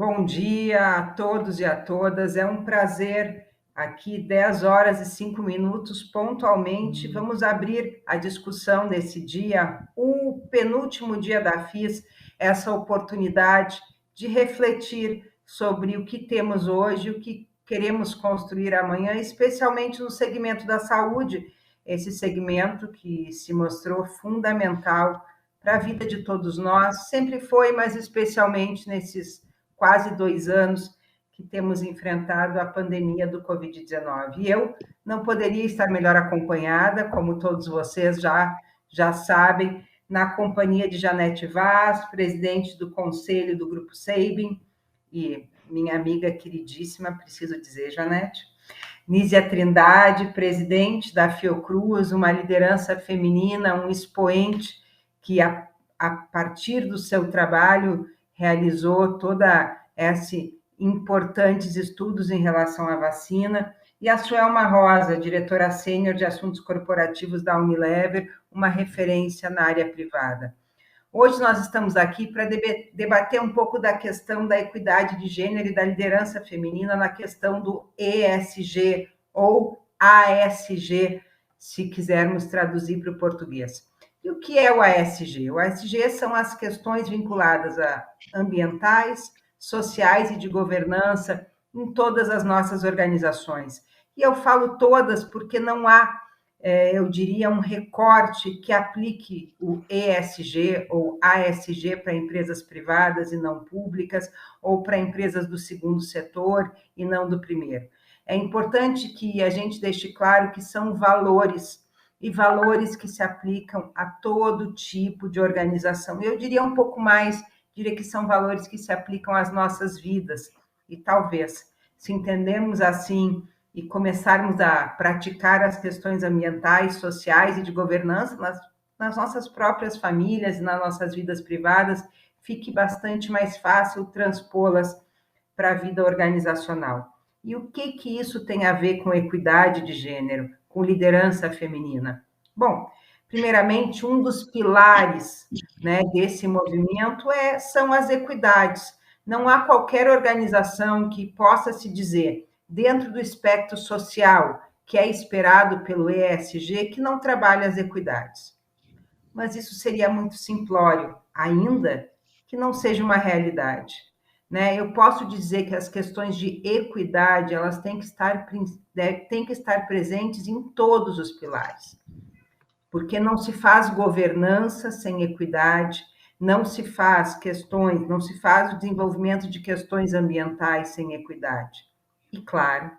Bom dia a todos e a todas. É um prazer aqui, 10 horas e 5 minutos, pontualmente. Vamos abrir a discussão nesse dia, o penúltimo dia da FIS, essa oportunidade de refletir sobre o que temos hoje, o que queremos construir amanhã, especialmente no segmento da saúde, esse segmento que se mostrou fundamental para a vida de todos nós, sempre foi, mas especialmente nesses quase 2 anos que temos enfrentado a pandemia do Covid-19. E eu não poderia estar melhor acompanhada, como todos vocês já sabem, na companhia de Janete Vaz, presidente do Conselho do Grupo Sabin, e minha amiga queridíssima, preciso dizer, Janete, Nízia Trindade, presidente da Fiocruz, uma liderança feminina, um expoente que, a partir do seu trabalho, realizou toda esses importantes estudos em relação à vacina, e a Suelma Rosa, diretora sênior de assuntos corporativos da Unilever, uma referência na área privada. Hoje nós estamos aqui para debater um pouco da questão da equidade de gênero e da liderança feminina na questão do ESG ou ASG, se quisermos traduzir para o português. E o que é o ASG? O ASG são as questões vinculadas a ambientais, sociais e de governança em todas as nossas organizações. E eu falo todas porque não há, eu diria, um recorte que aplique o ESG ou ASG para empresas privadas e não públicas, ou para empresas do segundo setor e não do primeiro. É importante que a gente deixe claro que são valores, e valores que se aplicam a todo tipo de organização. Eu diria um pouco mais, diria que são valores que se aplicam às nossas vidas, e talvez, se entendermos assim e começarmos a praticar as questões ambientais, sociais e de governança nas nossas próprias famílias e nas nossas vidas privadas, fique bastante mais fácil transpô-las para a vida organizacional. E o que isso tem a ver com equidade de gênero, com liderança feminina? Bom, primeiramente, um dos pilares, né, desse movimento são as equidades. Não há qualquer organização que possa se dizer, dentro do espectro social que é esperado pelo ESG, que não trabalha as equidades. Mas isso seria muito simplório, ainda que não seja uma realidade. Né? Eu posso dizer que as questões de equidade elas têm que estar presentes em todos os pilares, porque não se faz governança sem equidade, não se faz o desenvolvimento de questões ambientais sem equidade. E claro,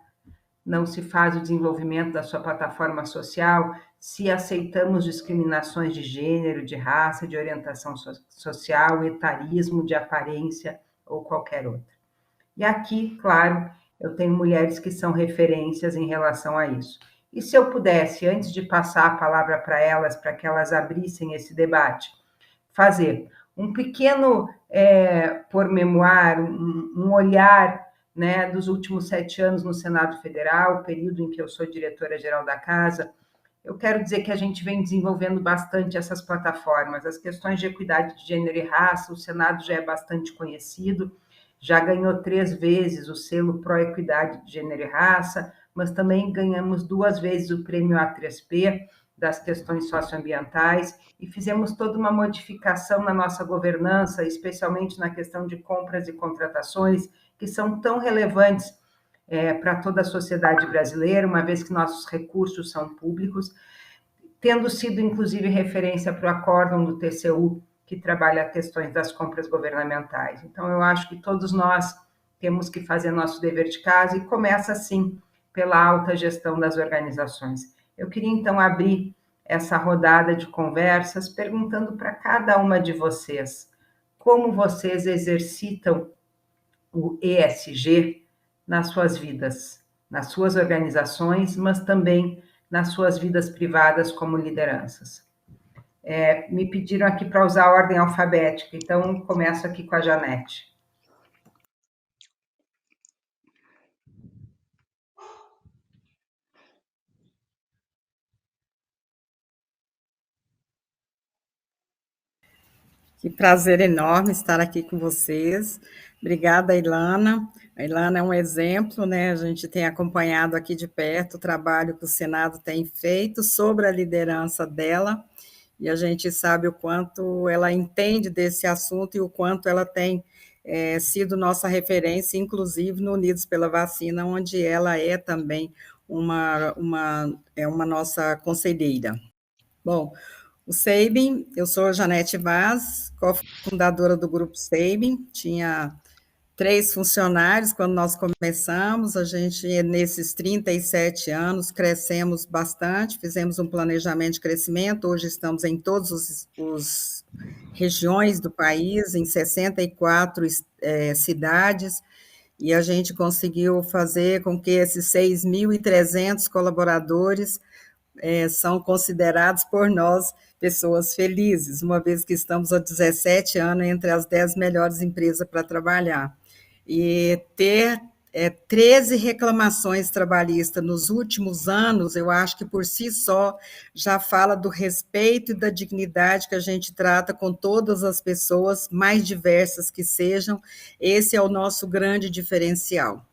não se faz o desenvolvimento da sua plataforma social se aceitamos discriminações de gênero, de raça, de orientação social, etarismo, de aparência ou qualquer outra. E aqui, claro, eu tenho mulheres que são referências em relação a isso. E se eu pudesse, antes de passar a palavra para elas, para que elas abrissem esse debate, fazer um pequeno pormenor, um olhar, né, dos últimos 7 anos no Senado Federal, período em que eu sou diretora-geral da casa, eu quero dizer que a gente vem desenvolvendo bastante essas plataformas. As questões de equidade de gênero e raça, o Senado já é bastante conhecido, já ganhou 3 vezes o selo Pró-Equidade de Gênero e Raça, mas também ganhamos 2 vezes o prêmio A3P das questões socioambientais e fizemos toda uma modificação na nossa governança, especialmente na questão de compras e contratações, que são tão relevantes para toda a sociedade brasileira, uma vez que nossos recursos são públicos, tendo sido, inclusive, referência para o acórdão do TCU, que trabalha questões das compras governamentais. Então, eu acho que todos nós temos que fazer nosso dever de casa e começa, assim, pela alta gestão das organizações. Eu queria, então, abrir essa rodada de conversas perguntando para cada uma de vocês como vocês exercitam o ESG nas suas vidas, nas suas organizações, mas também nas suas vidas privadas como lideranças. Me pediram aqui para usar a ordem alfabética, então começo aqui com a Janete. Que prazer enorme estar aqui com vocês. Obrigada, Ilana. A Ilana é um exemplo, né? A gente tem acompanhado aqui de perto o trabalho que o Senado tem feito sobre a liderança dela, e a gente sabe o quanto ela entende desse assunto e o quanto ela tem sido nossa referência, inclusive no Unidos pela Vacina, onde ela é também uma nossa conselheira. Bom, o Sabin, eu sou Janete Vaz, cofundadora do Grupo Sabin, tinha 3 funcionários quando nós começamos, a gente, nesses 37 anos, crescemos bastante, fizemos um planejamento de crescimento, hoje estamos em todas as regiões do país, em 64 cidades, e a gente conseguiu fazer com que esses 6.300 colaboradores são considerados por nós pessoas felizes, uma vez que estamos há 17 anos entre as 10 melhores empresas para trabalhar. E ter 13 reclamações trabalhistas nos últimos anos, eu acho que por si só já fala do respeito e da dignidade que a gente trata com todas as pessoas, mais diversas que sejam. Esse é o nosso grande diferencial.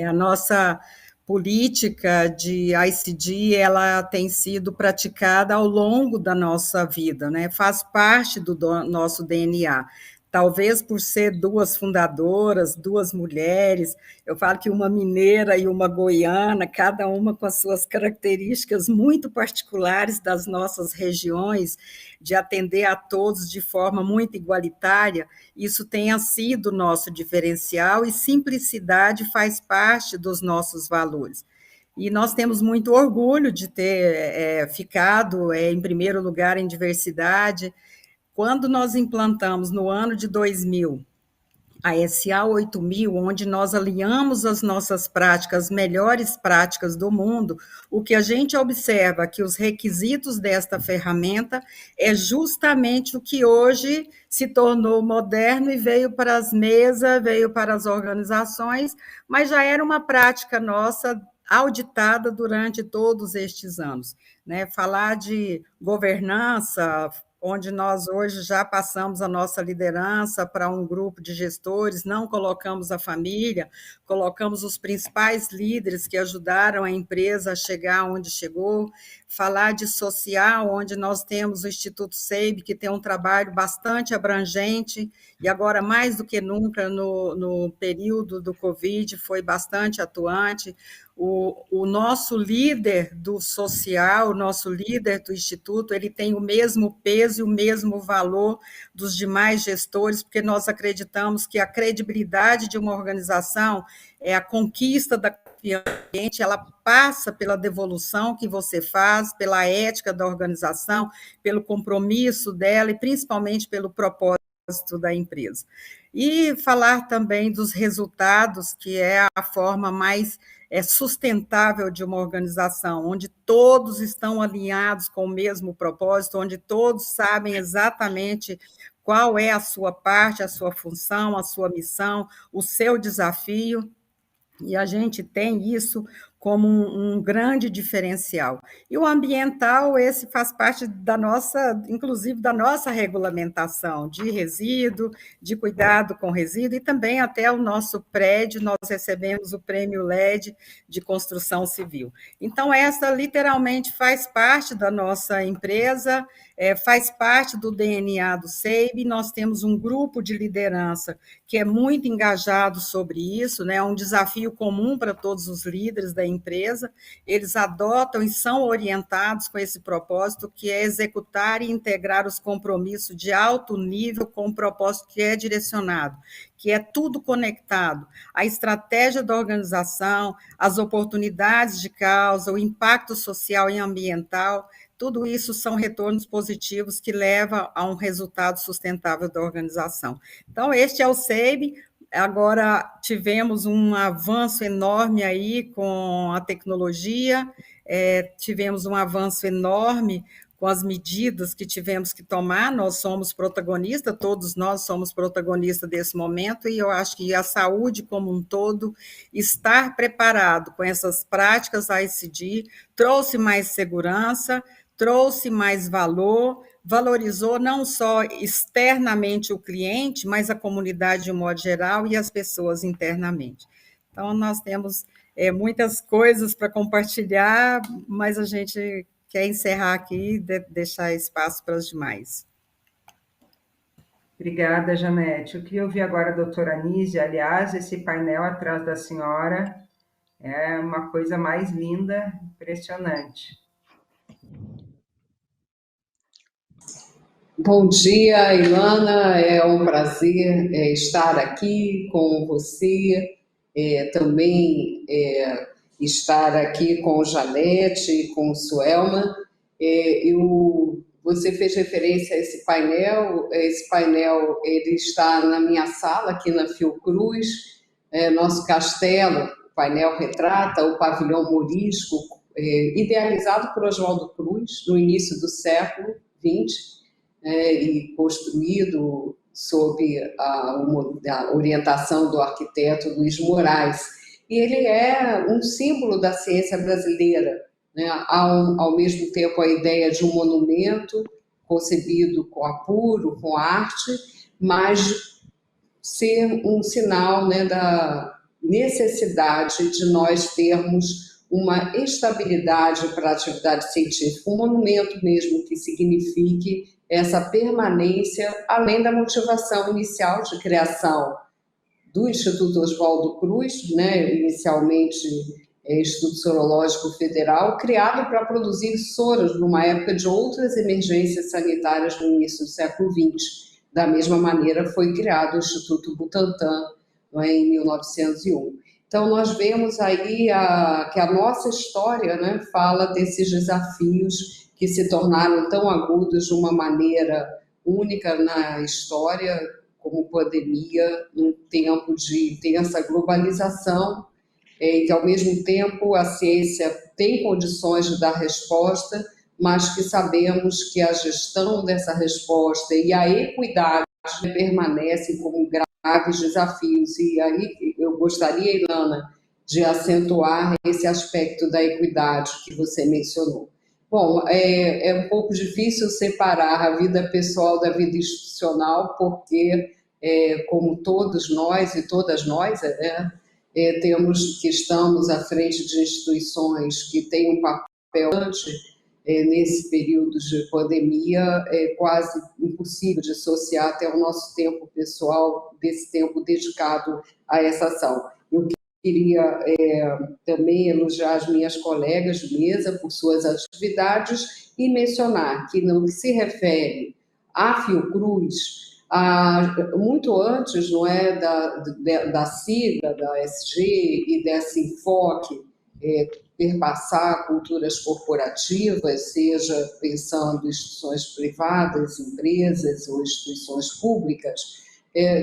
A nossa política de ICD, ela tem sido praticada ao longo da nossa vida, né? Faz parte do nosso DNA. Talvez por ser 2 fundadoras, 2 mulheres, eu falo que uma mineira e uma goiana, cada uma com as suas características muito particulares das nossas regiões, de atender a todos de forma muito igualitária, isso tenha sido nosso diferencial, e simplicidade faz parte dos nossos valores. E nós temos muito orgulho de ter ficado em primeiro lugar em diversidade. Quando nós implantamos, no ano de 2000, a SA 8000, onde nós alinhamos as nossas práticas, as melhores práticas do mundo, o que a gente observa que os requisitos desta ferramenta é justamente o que hoje se tornou moderno e veio para as mesas, veio para as organizações, mas já era uma prática nossa auditada durante todos estes anos, né? Falar de governança, onde nós hoje já passamos a nossa liderança para um grupo de gestores, não colocamos a família, colocamos os principais líderes que ajudaram a empresa a chegar onde chegou. Falar de social, onde nós temos o Instituto SEIB, que tem um trabalho bastante abrangente, e agora, mais do que nunca, no período do Covid, foi bastante atuante. O nosso líder do social, o nosso líder do Instituto, ele tem o mesmo peso e o mesmo valor dos demais gestores, porque nós acreditamos que a credibilidade de uma organização é a conquista da confiança do cliente, ela passa pela devolução que você faz, pela ética da organização, pelo compromisso dela e principalmente pelo propósito da empresa. E falar também dos resultados, que é a forma mais sustentável de uma organização, onde todos estão alinhados com o mesmo propósito, onde todos sabem exatamente qual é a sua parte, a sua função, a sua missão, o seu desafio, e a gente tem isso como um grande diferencial. E o ambiental, esse faz parte da nossa, inclusive da nossa regulamentação de resíduo, de cuidado com resíduo, e também até o nosso prédio, nós recebemos o prêmio LED de construção civil. Então, essa literalmente faz parte da nossa empresa, faz parte do DNA do SEIB, nós temos um grupo de liderança que é muito engajado sobre isso, né? É um desafio comum para todos os líderes da empresa, eles adotam e são orientados com esse propósito, que é executar e integrar os compromissos de alto nível com o propósito que é direcionado, que é tudo conectado, a estratégia da organização, as oportunidades de causa, o impacto social e ambiental, tudo isso são retornos positivos que levam a um resultado sustentável da organização. Então, este é o SEIB. Agora tivemos um avanço enorme aí com a tecnologia, tivemos um avanço enorme com as medidas que tivemos que tomar, nós somos protagonistas, todos nós somos protagonistas desse momento, e eu acho que a saúde como um todo, estar preparado com essas práticas ICD, trouxe mais segurança, trouxe mais valor, valorizou não só externamente o cliente, mas a comunidade de um modo geral e as pessoas internamente. Então, nós temos muitas coisas para compartilhar, mas a gente quer encerrar aqui e deixar espaço para os demais. Obrigada, Janete. Eu queria ouvir agora a doutora Anísia. Aliás, esse painel atrás da senhora é uma coisa mais linda, impressionante. Bom dia, Ilana. É um prazer estar aqui com você, também estar aqui com Janete, com Suelma. Você fez referência a esse painel ele está na minha sala, aqui na Fiocruz, nosso castelo. O painel retrata o pavilhão morisco, idealizado por Oswaldo Cruz, no início do século XX, e construído sob a orientação do arquiteto Luiz Moraes. E ele é um símbolo da ciência brasileira, né? Ao mesmo tempo a ideia de um monumento concebido com apuro, com arte, mas ser um sinal, né, da necessidade de nós termos uma estabilidade para a atividade científica, um monumento mesmo que signifique essa permanência, além da motivação inicial de criação do Instituto Oswaldo Cruz, né, inicialmente Instituto Sorológico Federal, criado para produzir soros numa época de outras emergências sanitárias no início do século XX. Da mesma maneira, foi criado o Instituto Butantan, em 1901. Então, nós vemos aí que a nossa história, né, fala desses desafios que se tornaram tão agudos de uma maneira única na história, como pandemia, num tempo de intensa globalização, que, ao mesmo tempo, a ciência tem condições de dar resposta, mas que sabemos que a gestão dessa resposta e a equidade permanecem como graves desafios. E aí eu gostaria, Ilana, de acentuar esse aspecto da equidade que você mencionou. Bom, é um pouco difícil separar a vida pessoal da vida institucional, porque, como todos nós e todas nós, estamos à frente de instituições que têm um papel importante nesse período de pandemia, é quase impossível dissociar até o nosso tempo pessoal desse tempo dedicado a essa ação. Eu queria também elogiar as minhas colegas de mesa por suas atividades e mencionar que, no que se refere à Fiocruz, muito antes, não é, da sigla, da SG e desse enfoque perpassar culturas corporativas, seja pensando em instituições privadas, empresas ou instituições públicas,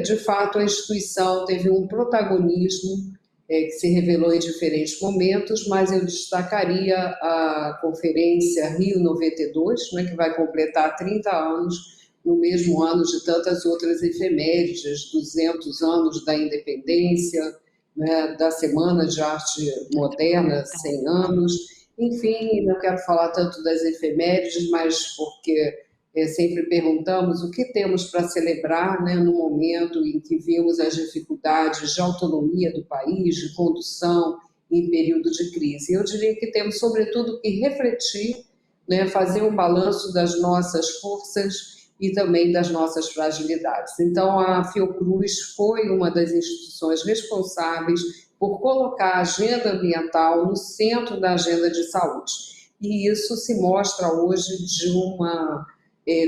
de fato a instituição teve um protagonismo que se revelou em diferentes momentos, mas eu destacaria a Conferência Rio 92, né, que vai completar 30 anos, no mesmo ano de tantas outras efemérides, 200 anos da independência, né, da Semana de Arte Moderna, 100 anos, enfim, não quero falar tanto das efemérides, mas porque sempre perguntamos o que temos para celebrar, né, no momento em que vimos as dificuldades de autonomia do país, de condução em período de crise. Eu diria que temos, sobretudo, que refletir, né, fazer um balanço das nossas forças e também das nossas fragilidades. Então, a Fiocruz foi uma das instituições responsáveis por colocar a agenda ambiental no centro da agenda de saúde. E isso se mostra hoje de uma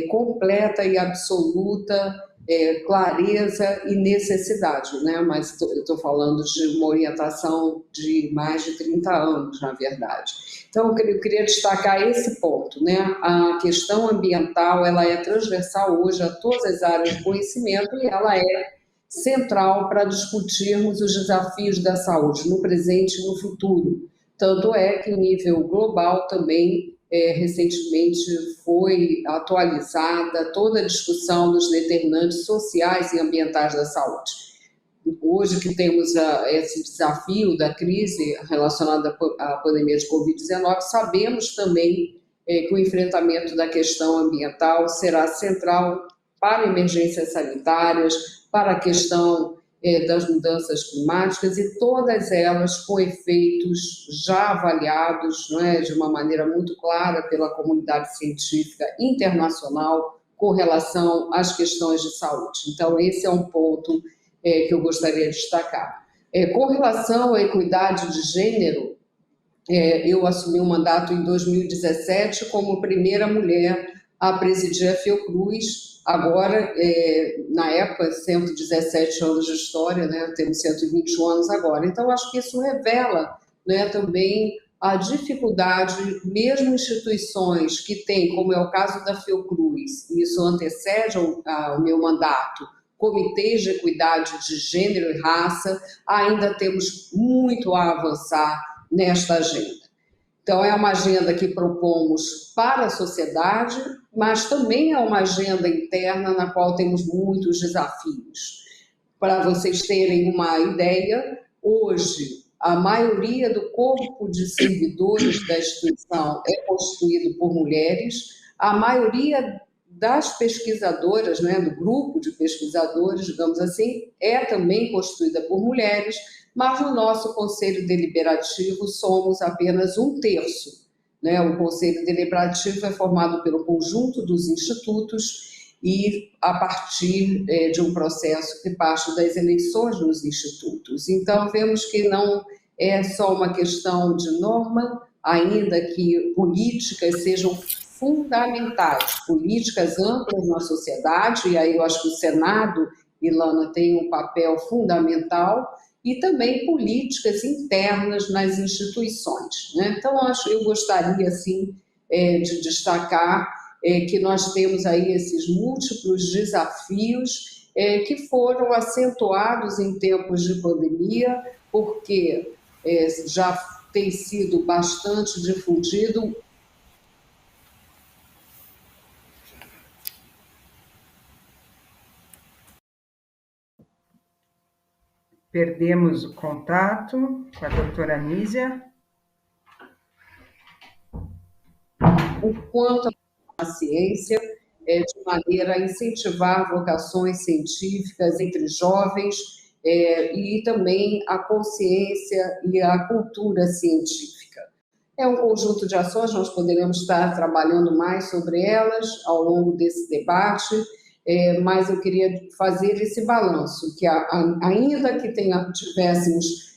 completa e absoluta clareza e necessidade, né? Mas eu estou falando de uma orientação de mais de 30 anos, na verdade. Então, eu queria destacar esse ponto, né? A questão ambiental, ela é transversal hoje a todas as áreas de conhecimento e ela é central para discutirmos os desafios da saúde no presente e no futuro. Tanto é que, em nível global, também recentemente foi atualizada toda a discussão dos determinantes sociais e ambientais da saúde. Hoje que temos esse desafio da crise relacionada à pandemia de Covid-19, sabemos também que o enfrentamento da questão ambiental será central para emergências sanitárias, para a questão das mudanças climáticas, e todas elas com efeitos já avaliados, não é, de uma maneira muito clara pela comunidade científica internacional com relação às questões de saúde. Então, esse é um ponto que eu gostaria de destacar. Com relação à equidade de gênero, eu assumi o mandato em 2017 como primeira mulher a presidir a Fiocruz. Agora, na época, 117 anos de história, né, temos 121 anos agora. Então, acho que isso revela, né, também a dificuldade, mesmo instituições que têm, como é o caso da Fiocruz, e isso antecede ao meu mandato, comitês de equidade de gênero e raça, ainda temos muito a avançar nesta agenda. Então, é uma agenda que propomos para a sociedade, mas também é uma agenda interna na qual temos muitos desafios. Para vocês terem uma ideia, hoje, a maioria do corpo de servidores da instituição é constituído por mulheres, a maioria das pesquisadoras, né, do grupo de pesquisadores, digamos assim, é também constituída por mulheres, mas no nosso Conselho Deliberativo somos apenas 1/3. Né? O Conselho Deliberativo é formado pelo conjunto dos institutos e a partir de um processo que parte das eleições nos institutos. Então, vemos que não é só uma questão de norma, ainda que políticas sejam fundamentais, políticas amplas na sociedade, e aí eu acho que o Senado, Ilana, tem um papel fundamental, e também políticas internas nas instituições. Né? Então, eu gostaria, assim, de destacar que nós temos aí esses múltiplos desafios que foram acentuados em tempos de pandemia, porque já tem sido bastante difundido. Perdemos o contato com a doutora Anísia. O quanto a ciência, de maneira a incentivar vocações científicas entre jovens e também a consciência e a cultura científica. É um conjunto de ações, nós poderemos estar trabalhando mais sobre elas ao longo desse debate, mas eu queria fazer esse balanço, que ainda que tivéssemos,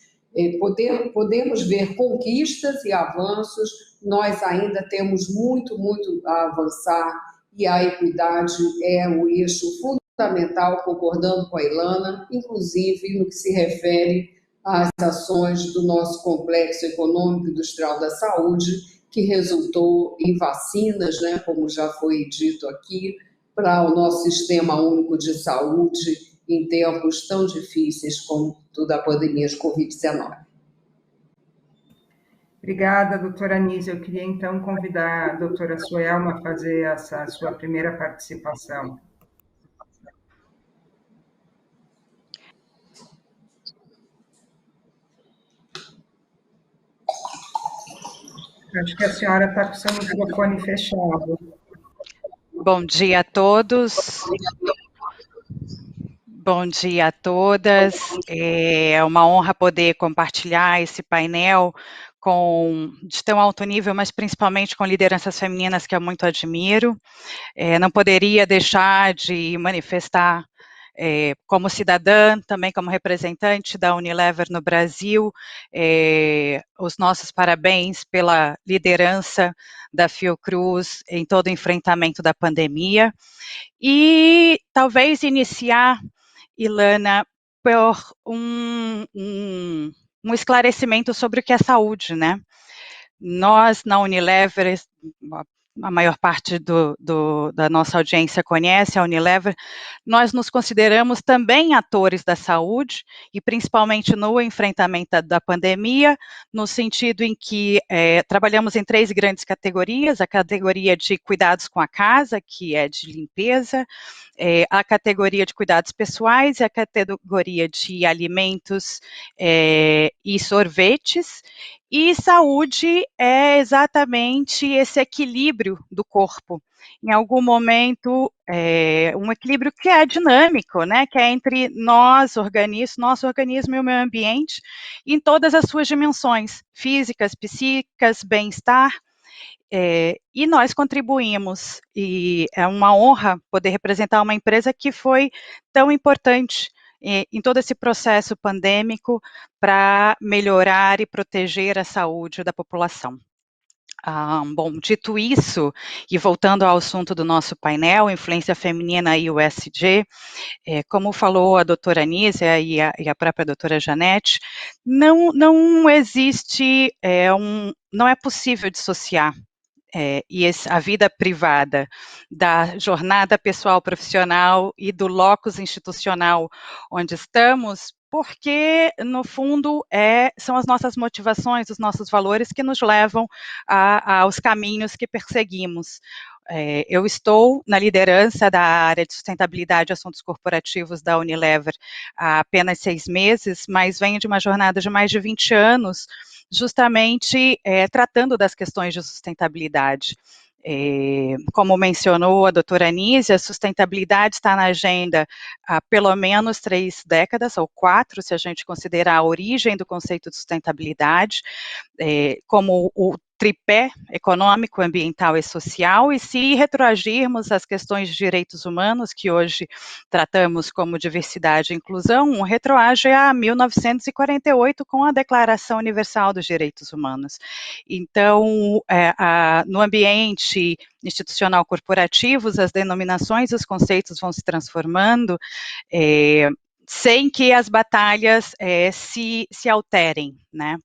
podemos ver conquistas e avanços, nós ainda temos muito, muito a avançar, e a equidade é o eixo fundamental, concordando com a Ilana, inclusive no que se refere às ações do nosso complexo econômico e industrial da saúde, que resultou em vacinas, né, como já foi dito aqui, para o nosso sistema único de saúde em tempos tão difíceis como toda a pandemia de Covid-19. Obrigada, doutora Anísia. Eu queria, então, convidar a doutora Suelma a fazer essa sua primeira participação. Acho que a senhora está com o seu microfone fechado. Bom dia a todos. Bom dia a todas. É uma honra poder compartilhar esse painel de tão alto nível, mas principalmente com lideranças femininas que eu muito admiro. Não poderia deixar de manifestar, como cidadã, também como representante da Unilever no Brasil, os nossos parabéns pela liderança da Fiocruz em todo o enfrentamento da pandemia. E talvez iniciar, Ilana, por um esclarecimento sobre o que é saúde, né? Nós, na Unilever, a maior parte da nossa audiência conhece a Unilever, nós nos consideramos também atores da saúde, e principalmente no enfrentamento da pandemia, no sentido em que trabalhamos em 3 grandes categorias: a categoria de cuidados com a casa, que é de limpeza, a categoria de cuidados pessoais e a categoria de alimentos e sorvetes. E saúde é exatamente esse equilíbrio do corpo. Em algum momento, um equilíbrio que é dinâmico, né? Que é entre nosso organismo e o meio ambiente, em todas as suas dimensões, físicas, psíquicas, bem-estar. E nós contribuímos, e é uma honra poder representar uma empresa que foi tão importante em todo esse processo pandêmico para melhorar e proteger a saúde da população. Bom, dito isso, e voltando ao assunto do nosso painel, influência feminina e USG, como falou a doutora Anísia e a própria doutora Janete, não existe, não é possível dissociar a vida privada da jornada pessoal profissional e do locus institucional onde estamos, porque, no fundo, são as nossas motivações, os nossos valores que nos levam aos caminhos que perseguimos. Eu estou na liderança da área de sustentabilidade e assuntos corporativos da Unilever há apenas 6 meses, mas venho de uma jornada de mais de 20 anos, justamente tratando das questões de sustentabilidade. Como mencionou a doutora Anísia, a sustentabilidade está na agenda há pelo menos 3 décadas, ou 4, se a gente considerar a origem do conceito de sustentabilidade, como o tripé econômico, ambiental e social, e se retroagirmos às questões de direitos humanos, que hoje tratamos como diversidade e inclusão, retroage a 1948 com a Declaração Universal dos Direitos Humanos. Então, no ambiente institucional corporativo, as denominações e os conceitos vão se transformando, sem que as batalhas se alterem, né?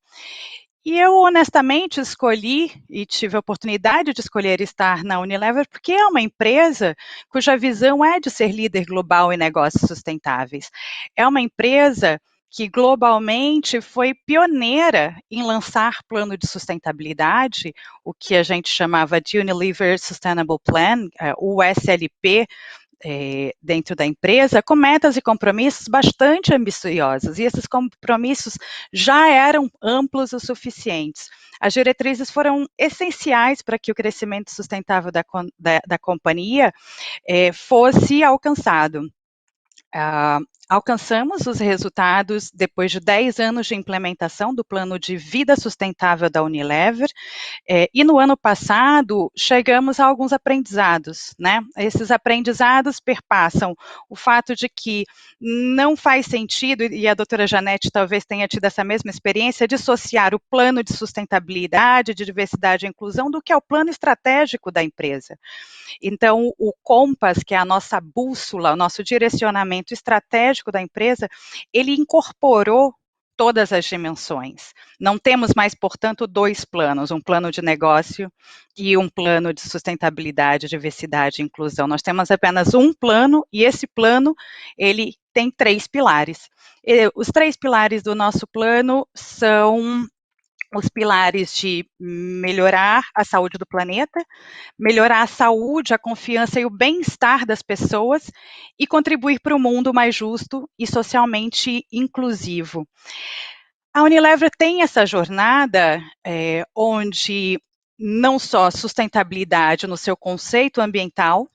E eu, honestamente, escolhi e tive a oportunidade de escolher estar na Unilever porque é uma empresa cuja visão é de ser líder global em negócios sustentáveis. É uma empresa que globalmente foi pioneira em lançar plano de sustentabilidade, o que a gente chamava de Unilever Sustainable Plan, o SLP, dentro da empresa, com metas e compromissos bastante ambiciosos, e esses compromissos já eram amplos o suficientes. As diretrizes foram essenciais para que o crescimento sustentável da companhia fosse alcançado. Alcançamos os resultados depois de 10 anos de implementação do plano de vida sustentável da Unilever, e no ano passado chegamos a alguns aprendizados, né? Esses aprendizados perpassam o fato de que não faz sentido, e a doutora Janete talvez tenha tido essa mesma experiência, dissociar o plano de sustentabilidade, de diversidade e inclusão do que é o plano estratégico da empresa. Então, o Compass, que é a nossa bússola, o nosso direcionamento estratégico da empresa, ele incorporou todas as dimensões. Não temos mais, portanto, 2 planos, um plano de negócio e um plano de sustentabilidade, diversidade e inclusão. Nós temos apenas um plano, e esse plano, ele tem 3 pilares. Os 3 pilares do nosso plano são os pilares de melhorar a saúde do planeta, melhorar a saúde, a confiança e o bem-estar das pessoas e contribuir para um mundo mais justo e socialmente inclusivo. A Unilever tem essa jornada onde não só sustentabilidade no seu conceito ambiental,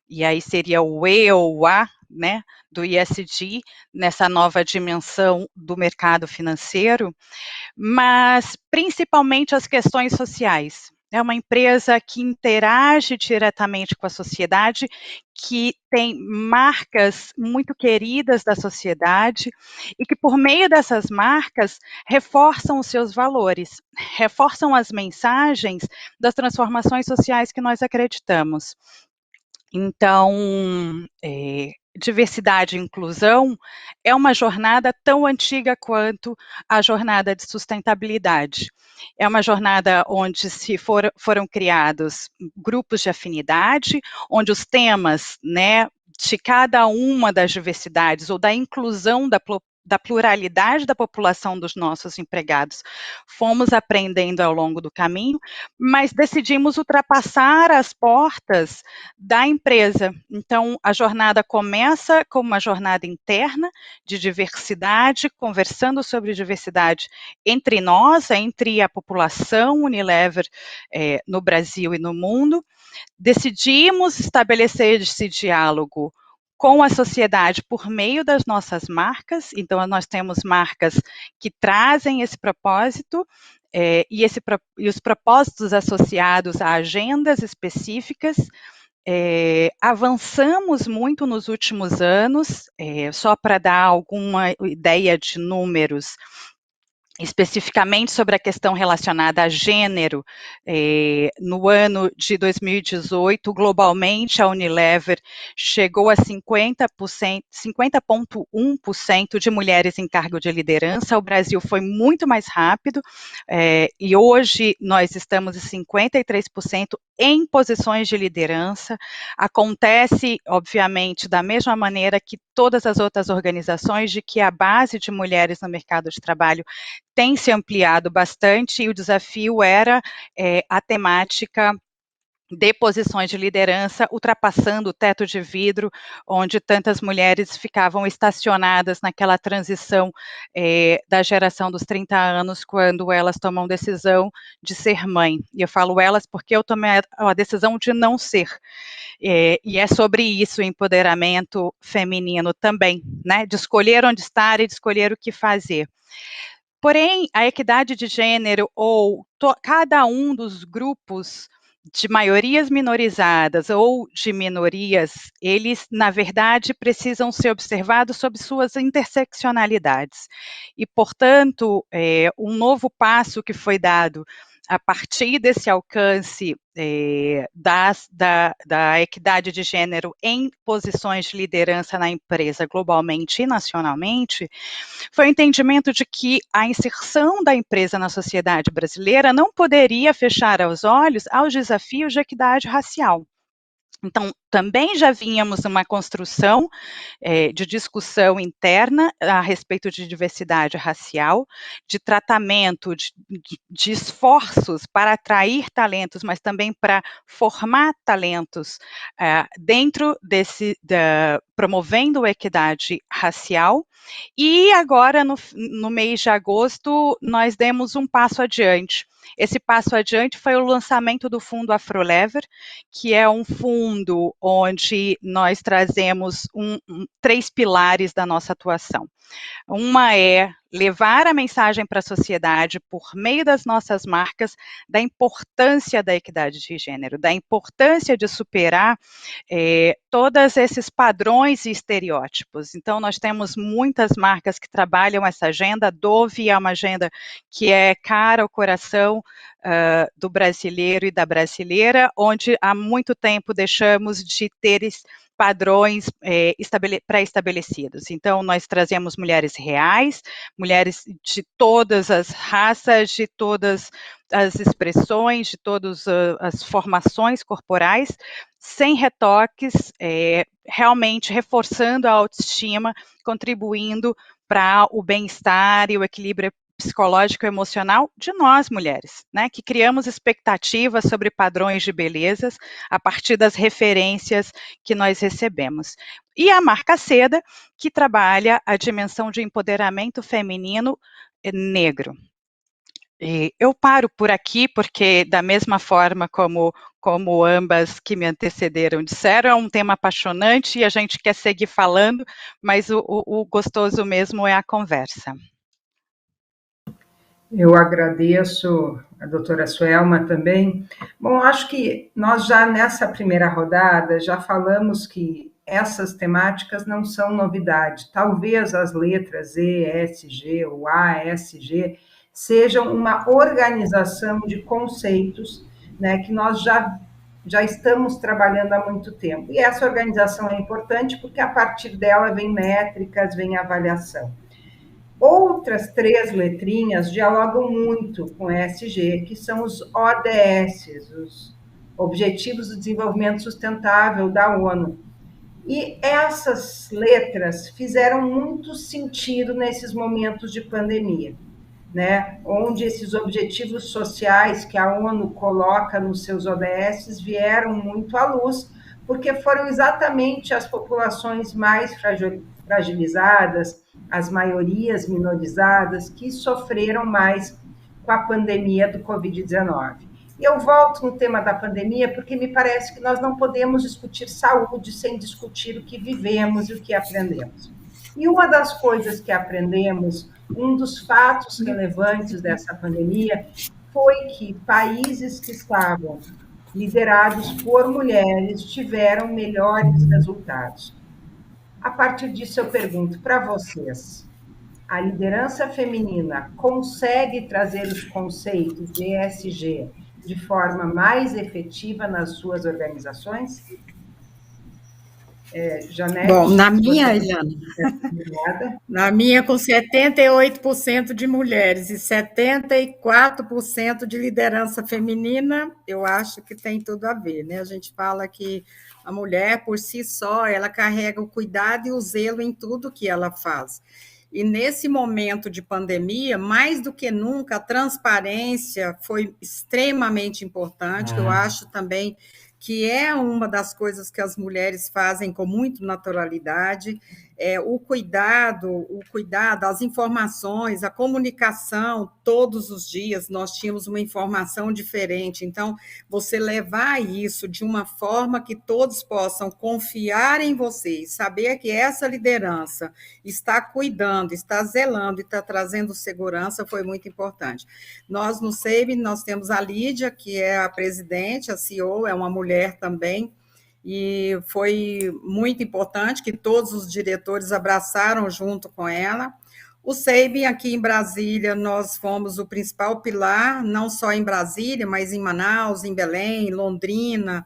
e aí seria o E ou o A, né, do ESG, nessa nova dimensão do mercado financeiro, mas principalmente as questões sociais. É uma empresa que interage diretamente com a sociedade, que tem marcas muito queridas da sociedade e que, por meio dessas marcas, reforçam os seus valores, reforçam as mensagens das transformações sociais que nós acreditamos. Então, diversidade e inclusão é uma jornada tão antiga quanto a jornada de sustentabilidade. É uma jornada onde foram criados grupos de afinidade, onde os temas, né, de cada uma das diversidades ou da inclusão da pluralidade da população dos nossos empregados. Fomos aprendendo ao longo do caminho, mas decidimos ultrapassar as portas da empresa. Então, a jornada começa como uma jornada interna de diversidade, conversando sobre diversidade entre nós, entre a população Unilever no Brasil e no mundo. Decidimos estabelecer esse diálogo com a sociedade por meio das nossas marcas. Então, nós temos marcas que trazem esse propósito e os propósitos associados a agendas específicas. Avançamos muito nos últimos anos, só para dar alguma ideia de números, especificamente sobre a questão relacionada a gênero, no ano de 2018, globalmente, a Unilever chegou a 50,1% de mulheres em cargo de liderança. O Brasil foi muito mais rápido, e hoje nós estamos em 53% em posições de liderança. Acontece, obviamente, da mesma maneira que todas as outras organizações, de que a base de mulheres no mercado de trabalho tem se ampliado bastante, e o desafio era a temática de posições de liderança, ultrapassando o teto de vidro, onde tantas mulheres ficavam estacionadas naquela transição da geração dos 30 anos, quando elas tomam decisão de ser mãe. E eu falo elas porque eu tomei a decisão de não ser. E é sobre isso o empoderamento feminino também, né? De escolher onde estar e de escolher o que fazer. Porém, a equidade de gênero, ou cada um dos grupos de maiorias minorizadas ou de minorias, eles, na verdade, precisam ser observados sob suas interseccionalidades. E, portanto, um novo passo que foi dado a partir desse alcance da equidade de gênero em posições de liderança na empresa, globalmente e nacionalmente, foi o entendimento de que a inserção da empresa na sociedade brasileira não poderia fechar os olhos aos desafios de equidade racial. Então, também já vínhamos numa construção de discussão interna a respeito de diversidade racial, de tratamento, de esforços para atrair talentos, mas também para formar talentos dentro promovendo a equidade racial. E agora, no mês de agosto, nós demos um passo adiante. Esse passo adiante foi o lançamento do Fundo Afrolever, que é um fundo onde nós trazemos 3 pilares da nossa atuação. Uma é levar a mensagem para a sociedade, por meio das nossas marcas, da importância da equidade de gênero, da importância de superar todos esses padrões e estereótipos. Então, nós temos muitas marcas que trabalham essa agenda. Dove é uma agenda que é cara ao coração do brasileiro e da brasileira, onde há muito tempo deixamos de ter padrões pré-estabelecidos. Então, nós trazemos mulheres reais, mulheres de todas as raças, de todas as expressões, de todas as formações corporais, sem retoques, realmente reforçando a autoestima, contribuindo para o bem-estar e o equilíbrio psicológico e emocional de nós, mulheres, né, que criamos expectativas sobre padrões de belezas a partir das referências que nós recebemos. E a marca Seda, que trabalha a dimensão de empoderamento feminino negro. E eu paro por aqui, porque da mesma forma como ambas que me antecederam disseram, é um tema apaixonante e a gente quer seguir falando, mas o gostoso mesmo é a conversa. Eu agradeço a doutora Suelma também. Bom, acho que nós já nessa primeira rodada já falamos que essas temáticas não são novidade. Talvez as letras ESG ou ASG sejam uma organização de conceitos, né, que nós já estamos trabalhando há muito tempo. E essa organização é importante porque a partir dela vem métricas, vem avaliação. Outras 3 letrinhas dialogam muito com ESG, que são os ODS, os Objetivos do Desenvolvimento Sustentável da ONU. E essas letras fizeram muito sentido nesses momentos de pandemia, né? Onde esses objetivos sociais que a ONU coloca nos seus ODS vieram muito à luz, porque foram exatamente as populações mais fragilizadas, as maiorias minorizadas, que sofreram mais com a pandemia do Covid-19. E eu volto no tema da pandemia porque me parece que nós não podemos discutir saúde sem discutir o que vivemos e o que aprendemos. E uma das coisas que aprendemos, um dos fatos relevantes dessa pandemia, foi que países que estavam liderados por mulheres tiveram melhores resultados. A partir disso, eu pergunto para vocês: a liderança feminina consegue trazer os conceitos de ESG de forma mais efetiva nas suas organizações? Janete? Bom, na minha, Eliana, na minha, com 78% de mulheres e 74% de liderança feminina, eu acho que tem tudo a ver, né? A gente fala que a mulher, por si só, ela carrega o cuidado e o zelo em tudo que ela faz. E nesse momento de pandemia, mais do que nunca, a transparência foi extremamente importante. Eu acho também que é uma das coisas que as mulheres fazem com muita naturalidade, o cuidado, as informações, a comunicação, todos os dias nós tínhamos uma informação diferente, então você levar isso de uma forma que todos possam confiar em você e saber que essa liderança está cuidando, está zelando e está trazendo segurança foi muito importante. Nós no SEIB, nós temos a Lídia, que é a presidente, a CEO, é uma mulher também, e foi muito importante que todos os diretores abraçaram junto com ela. O SEIB, aqui em Brasília, nós fomos o principal pilar, não só em Brasília, mas em Manaus, em Belém, Londrina,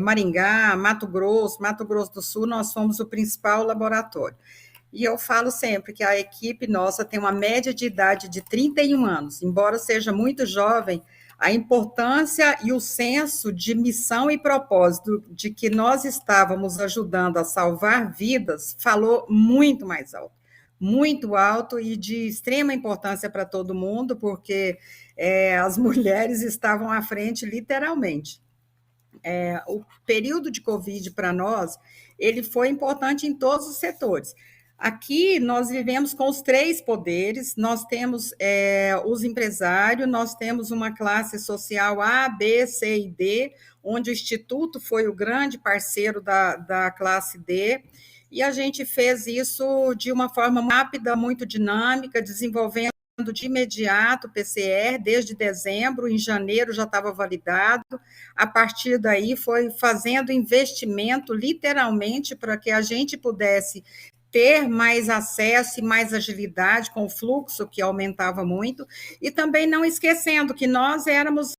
Maringá, Mato Grosso do Sul, nós fomos o principal laboratório. E eu falo sempre que a equipe nossa tem uma média de idade de 31 anos, embora seja muito jovem, a importância e o senso de missão e propósito de que nós estávamos ajudando a salvar vidas falou muito mais alto. Muito alto e de extrema importância para todo mundo, porque as mulheres estavam à frente, literalmente. O período de Covid para nós, ele foi importante em todos os setores. Aqui nós vivemos com os 3 poderes, nós temos os empresários, nós temos uma classe social A, B, C e D, onde o Instituto foi o grande parceiro da classe D, e a gente fez isso de uma forma rápida, muito dinâmica, desenvolvendo de imediato o PCR, desde dezembro, em janeiro já estava validado, a partir daí foi fazendo investimento, literalmente, para que a gente pudesse ter mais acesso e mais agilidade com o fluxo, que aumentava muito, e também não esquecendo que nós éramos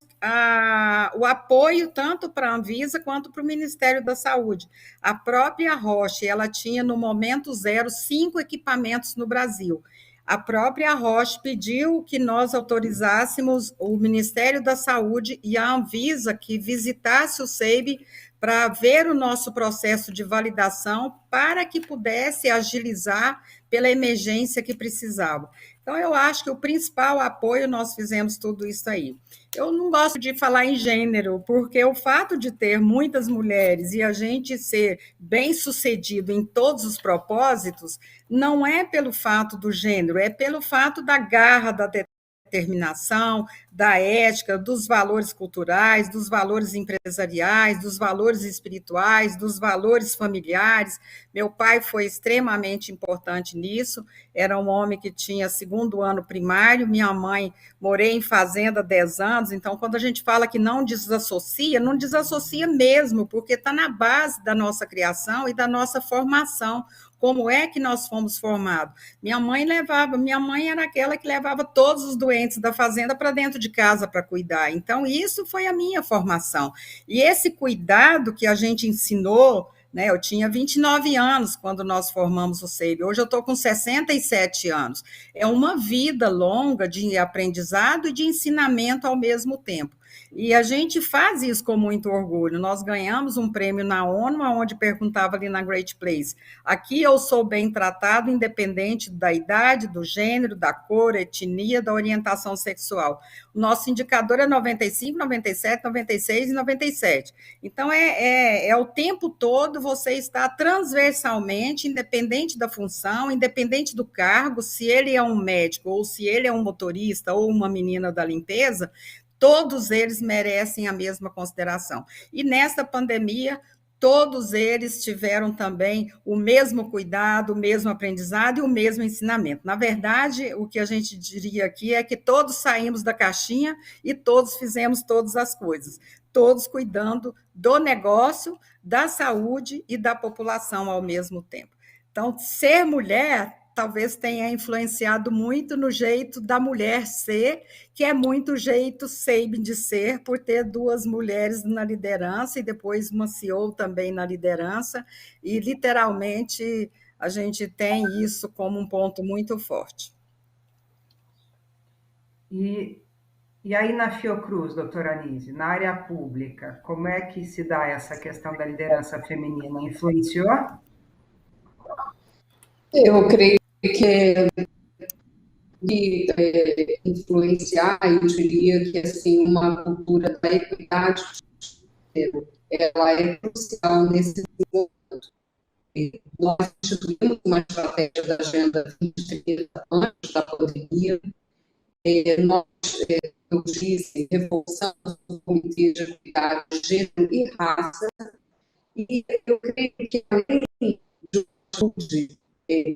o apoio tanto para a Anvisa quanto para o Ministério da Saúde. A própria Roche, ela tinha no momento zero 5 equipamentos no Brasil. A própria Roche pediu que nós autorizássemos o Ministério da Saúde e a Anvisa que visitasse o SEIB para ver o nosso processo de validação para que pudesse agilizar pela emergência que precisava. Então, eu acho que o principal apoio, nós fizemos tudo isso aí. Eu não gosto de falar em gênero, porque o fato de ter muitas mulheres e a gente ser bem-sucedido em todos os propósitos, não é pelo fato do gênero, é pelo fato da garra, da determinação, da ética, dos valores culturais, dos valores empresariais, dos valores espirituais, dos valores familiares. Meu pai foi extremamente importante nisso, era um homem que tinha 2º ano primário, minha mãe, morei em fazenda 10 anos, então quando a gente fala que não desassocia, não desassocia mesmo, porque está na base da nossa criação e da nossa formação. Como é que nós fomos formados? Minha mãe era aquela que levava todos os doentes da fazenda para dentro de casa para cuidar. Então, isso foi a minha formação. E esse cuidado que a gente ensinou, né, eu tinha 29 anos quando nós formamos o SEIB, hoje eu estou com 67 anos. É uma vida longa de aprendizado e de ensinamento ao mesmo tempo. E a gente faz isso com muito orgulho. Nós ganhamos um prêmio na ONU, onde perguntava ali na Great Place: aqui eu sou bem tratado, independente da idade, do gênero, da cor, etnia, da orientação sexual. O nosso indicador é 95, 97, 96 e 97. Então, é o tempo todo você está transversalmente, independente da função, independente do cargo, se ele é um médico, ou se ele é um motorista, ou uma menina da limpeza, todos eles merecem a mesma consideração. E nesta pandemia, todos eles tiveram também o mesmo cuidado, o mesmo aprendizado e o mesmo ensinamento. Na verdade, o que a gente diria aqui é que todos saímos da caixinha e todos fizemos todas as coisas, todos cuidando do negócio, da saúde e da população ao mesmo tempo. Então, ser mulher talvez tenha influenciado muito no jeito da mulher ser, que é muito o jeito Sabin de ser, por ter duas mulheres na liderança e depois uma CEO também na liderança, e literalmente a gente tem isso como um ponto muito forte. E aí na Fiocruz, doutora Anise, na área pública, como é que se dá essa questão da liderança feminina? Influenciou? Eu creio que influenciar, eu diria que assim, uma cultura da equidade ela é crucial nesse momento. Nós instituímos uma estratégia da Agenda 2030 antes da pandemia. Nós, eu disse, reforçamos o Comitê de Equidade de Gênero e Raça, e eu creio que além de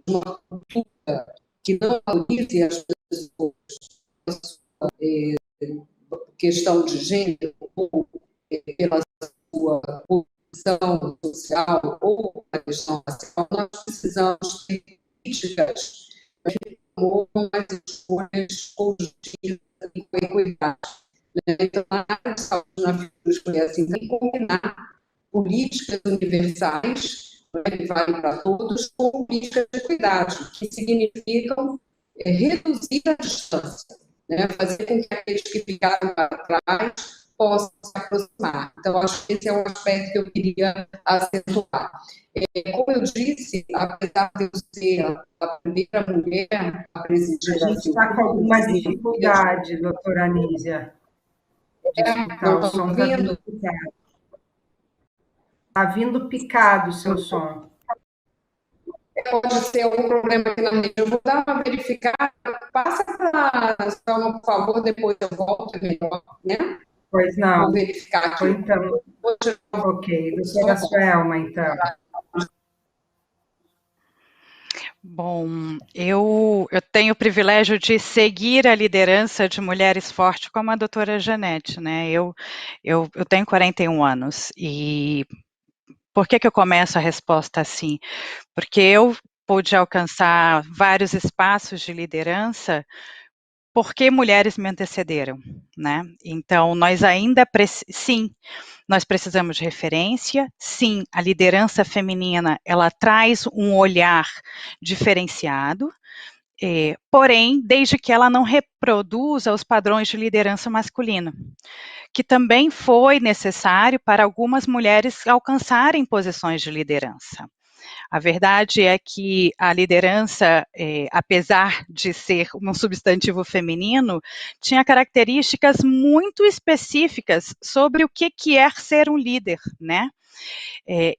uma cultura que não valorize as pessoas, a sua questão de gênero, ou pela sua posição social, ou a questão racial, nós precisamos ter políticas ou mais escolhas conjuntivas e com equidade. Então, na área de saúde, na Fiocruz foi assim, tem que combinar políticas universais, que valem para todos, com políticas de equidade, que significam reduzir a distância, né? Fazer com que aqueles que ficaram para trás possam se aproximar. Então, acho que esse é um aspecto que eu queria acentuar. Como eu disse, apesar de eu ser a primeira mulher a presidir a gente está com alguma dificuldade, doutora Anísia, de escutar. O som está vindo picado. Está vindo picado o seu som. Pode ser algum problema aqui na rede. Eu vou dar uma verificada. Passa para a Selma, por favor, depois eu volto, melhor, né? Pois não. Vou verificar aqui. Então, ok. Doutora Selma, então. Bom, eu tenho o privilégio de seguir a liderança de mulheres fortes como a doutora Janete, né? Eu tenho 41 anos e por que eu começo a resposta assim? Porque eu pude alcançar vários espaços de liderança porque mulheres me antecederam, né? Então, nós ainda, sim, nós precisamos de referência, sim, a liderança feminina, ela traz um olhar diferenciado, porém, desde que ela não reproduza os padrões de liderança masculino, que também foi necessário para algumas mulheres alcançarem posições de liderança. A verdade é que a liderança, apesar de ser um substantivo feminino, tinha características muito específicas sobre o que é ser um líder, né?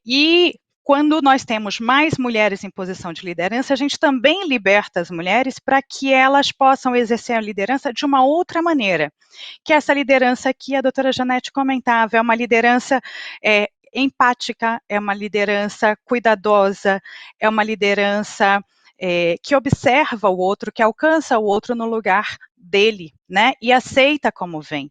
E quando nós temos mais mulheres em posição de liderança, a gente também liberta as mulheres para que elas possam exercer a liderança de uma outra maneira, que essa liderança que a doutora Janete comentava, é uma liderança empática, é uma liderança cuidadosa, é uma liderança que observa o outro, que alcança o outro no lugar dele, né, e aceita como vem.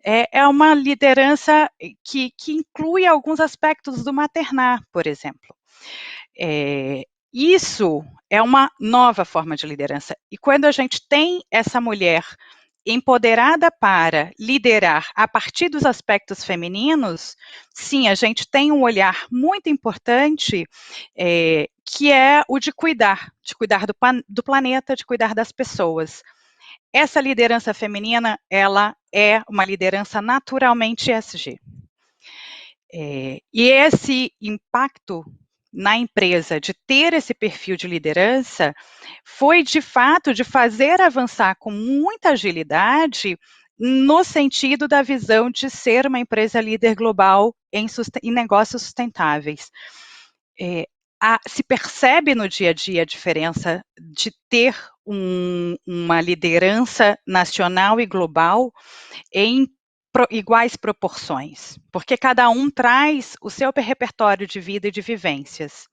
É uma liderança que inclui alguns aspectos do maternar, por exemplo. Isso é uma nova forma de liderança. E quando a gente tem essa mulher empoderada para liderar a partir dos aspectos femininos, sim, a gente tem um olhar muito importante, que é o de cuidar do planeta, de cuidar das pessoas. essa liderança feminina, ela é uma liderança naturalmente ESG. E esse impacto na empresa de ter esse perfil de liderança foi, de fato, de fazer avançar com muita agilidade no sentido da visão de ser uma empresa líder global em negócios sustentáveis. Se percebe no dia a dia a diferença de ter uma liderança nacional e global em iguais proporções, porque cada um traz o seu repertório de vida e de vivências.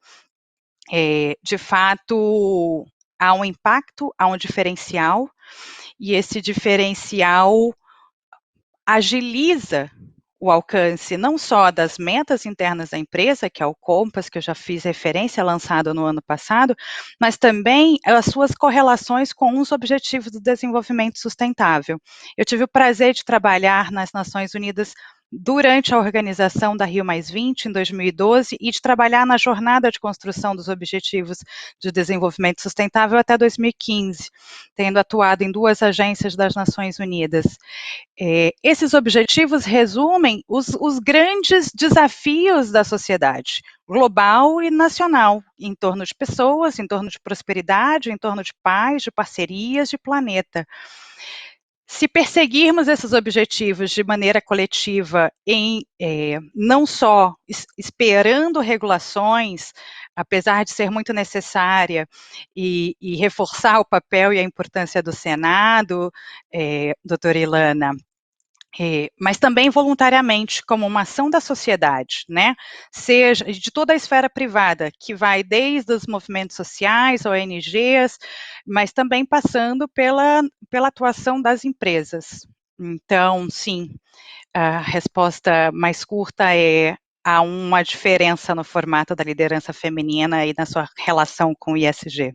De fato, há um impacto, há um diferencial, e esse diferencial agiliza o alcance não só das metas internas da empresa, que é o Compass, que eu já fiz referência, lançado no ano passado, mas também as suas correlações com os Objetivos do Desenvolvimento Sustentável. Eu tive o prazer de trabalhar nas Nações Unidas durante a organização da Rio+20, em 2012, e de trabalhar na jornada de construção dos Objetivos de Desenvolvimento Sustentável até 2015, tendo atuado em 2 agências das Nações Unidas. Esses objetivos resumem os grandes desafios da sociedade, global e nacional, em torno de pessoas, em torno de prosperidade, em torno de paz, de parcerias, de planeta. Se perseguirmos esses objetivos de maneira coletiva, não só esperando regulações, apesar de ser muito necessária, e reforçar o papel e a importância do Senado, doutora Ilana, mas também voluntariamente, como uma ação da sociedade, né? Seja de toda a esfera privada, que vai desde os movimentos sociais, ONGs, mas também passando pela atuação das empresas. Então, sim, a resposta mais curta há uma diferença no formato da liderança feminina e na sua relação com o ISG.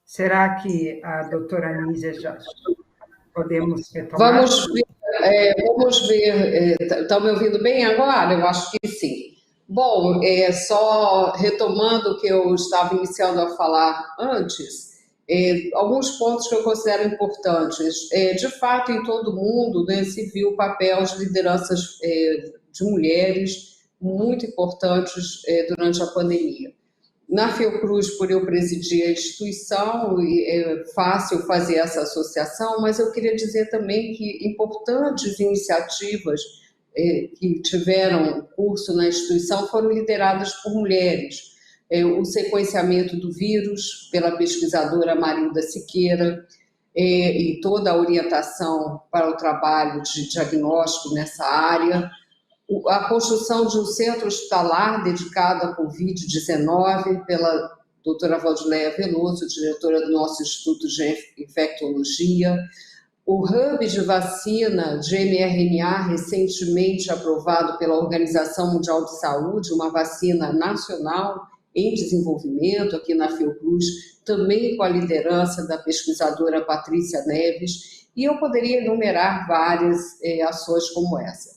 Será que a doutora Anísia já podemos retomar? Vamos ver. Estão me ouvindo bem agora? Eu acho que sim. Bom, só retomando o que eu estava iniciando a falar antes, alguns pontos que eu considero importantes. De fato, em todo o mundo, né, se viu o papel de lideranças de mulheres muito importantes durante a pandemia. Na Fiocruz, por eu presidir a instituição, é fácil fazer essa associação, mas eu queria dizer também que importantes iniciativas que tiveram curso na instituição foram lideradas por mulheres. O sequenciamento do vírus, pela pesquisadora Marilda Siqueira, e toda a orientação para o trabalho de diagnóstico nessa área, a construção de um centro hospitalar dedicado à Covid-19 pela doutora Valdileia Veloso, diretora do nosso Instituto de Infectologia, o hub de vacina de mRNA recentemente aprovado pela Organização Mundial de Saúde, uma vacina nacional em desenvolvimento aqui na Fiocruz, também com a liderança da pesquisadora Patrícia Neves, e eu poderia enumerar várias ações como essa.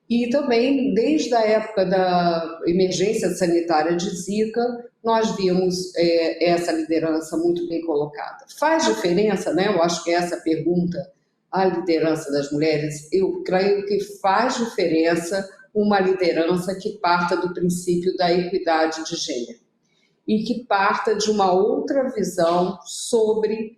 E também, desde a época da emergência sanitária de Zika, nós vimos essa liderança muito bem colocada. Faz diferença, né? Eu acho que essa pergunta, a liderança das mulheres, eu creio que faz diferença uma liderança que parta do princípio da equidade de gênero e que parta de uma outra visão sobre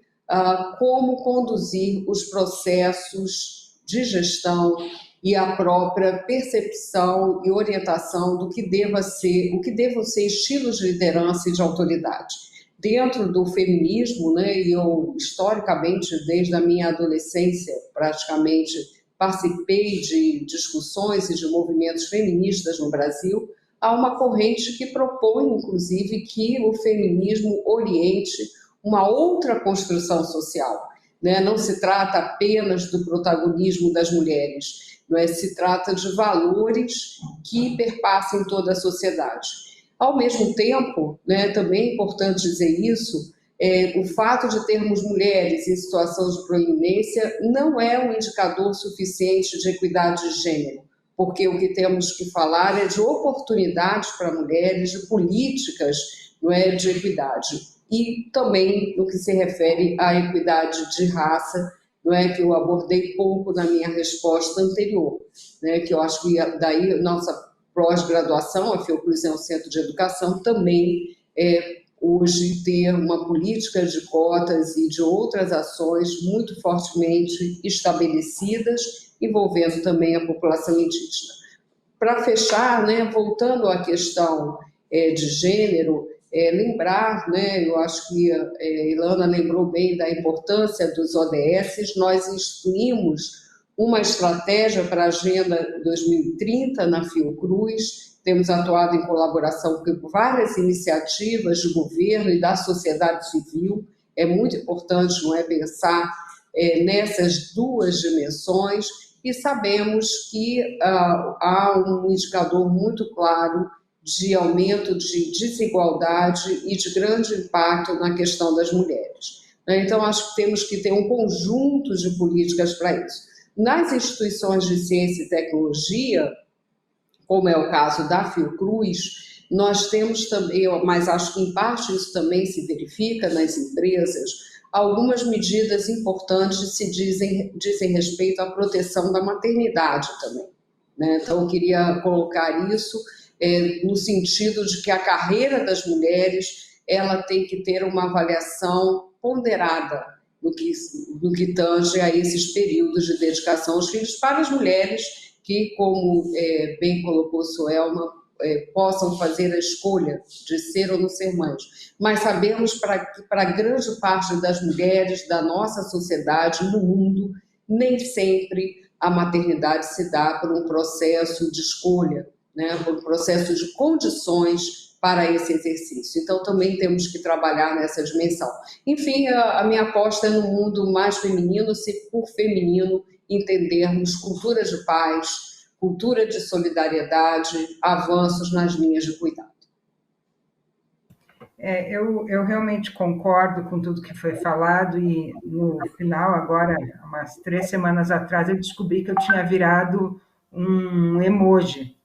como conduzir os processos de gestão e a própria percepção e orientação do que devam ser estilos de liderança e de autoridade. Dentro do feminismo, né, e eu historicamente, desde a minha adolescência, praticamente, participei de discussões e de movimentos feministas no Brasil, há uma corrente que propõe, inclusive, que o feminismo oriente uma outra construção social. Né? Não se trata apenas do protagonismo das mulheres, não é? Se trata de valores que perpassam toda a sociedade. Ao mesmo tempo, né, também é importante dizer isso, o fato de termos mulheres em situação de proeminência não é um indicador suficiente de equidade de gênero, porque o que temos que falar é de oportunidades para mulheres, de políticas, não é, de equidade. e também no que se refere à equidade de raça, não é, que eu abordei pouco na minha resposta anterior, né, que eu acho que daí nossa pós-graduação, a Fiocruz é um centro de educação, também hoje ter uma política de cotas e de outras ações muito fortemente estabelecidas, envolvendo também a população indígena. Para fechar, né, voltando à questão de gênero, lembrar, né, eu acho que a Ilana lembrou bem da importância dos ODS, nós instituímos uma estratégia para a Agenda 2030 na Fiocruz, temos atuado em colaboração com várias iniciativas de governo e da sociedade civil, é muito importante, não é, pensar nessas duas dimensões, e sabemos que há um indicador muito claro de aumento de desigualdade e de grande impacto na questão das mulheres. Então, acho que temos que ter um conjunto de políticas para isso. Nas instituições de ciência e tecnologia, como é o caso da Fiocruz, nós temos também, mas acho que em parte isso também se verifica nas empresas, algumas medidas importantes se dizem respeito à proteção da maternidade também, né? Então, eu queria colocar isso no sentido de que a carreira das mulheres ela tem que ter uma avaliação ponderada no que tange a esses períodos de dedicação aos filhos para as mulheres que, como bem colocou Suelma, possam fazer a escolha de ser ou não ser mães. Mas sabemos que para grande parte das mulheres da nossa sociedade, no mundo, nem sempre a maternidade se dá por um processo de escolha, né, por um processo de condições para esse exercício. Então, também temos que trabalhar nessa dimensão. Enfim, a minha aposta é no mundo mais feminino, se por feminino entendermos cultura de paz, cultura de solidariedade, avanços nas linhas de cuidado. Eu realmente concordo com tudo que foi falado e no final, agora, umas 3 semanas atrás, eu descobri que eu tinha virado um emoji,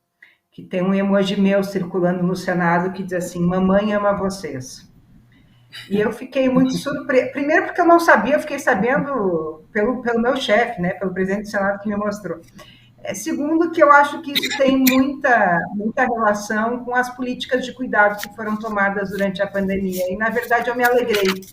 que tem um emoji meu circulando no Senado que diz assim, mamãe ama vocês. E eu fiquei muito surpresa, primeiro porque eu não sabia, eu fiquei sabendo pelo meu chefe, né, pelo presidente do Senado que me mostrou. Segundo, que eu acho que isso tem muita relação com as políticas de cuidado que foram tomadas durante a pandemia. E, na verdade, eu me alegrei,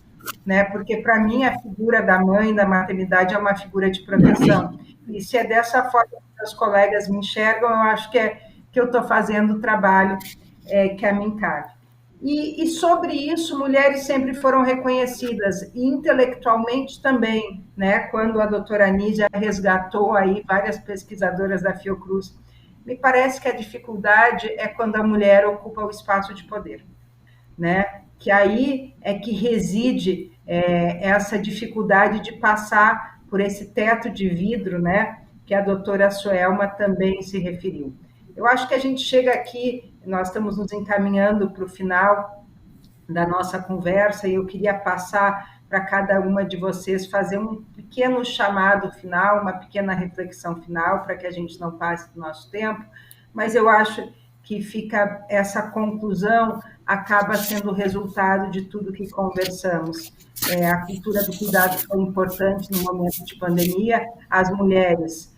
né? Porque, para mim, a figura da mãe, da maternidade, é uma figura de proteção. E se é dessa forma que os colegas me enxergam, eu acho que eu estou fazendo o trabalho que a mim cabe. E sobre isso, mulheres sempre foram reconhecidas, e intelectualmente também, né? Quando a doutora Anísia resgatou aí várias pesquisadoras da Fiocruz, me parece que a dificuldade é quando a mulher ocupa o espaço de poder, né? Que aí é que reside essa dificuldade de passar por esse teto de vidro, né? Que a doutora Suelma também se referiu. Eu acho que a gente chega aqui, nós estamos nos encaminhando para o final da nossa conversa e eu queria passar para cada uma de vocês fazer um pequeno chamado final, uma pequena reflexão final, para que a gente não passe do nosso tempo, mas eu acho que fica essa conclusão, acaba sendo o resultado de tudo que conversamos. A cultura do cuidado foi importante no momento de pandemia, as mulheres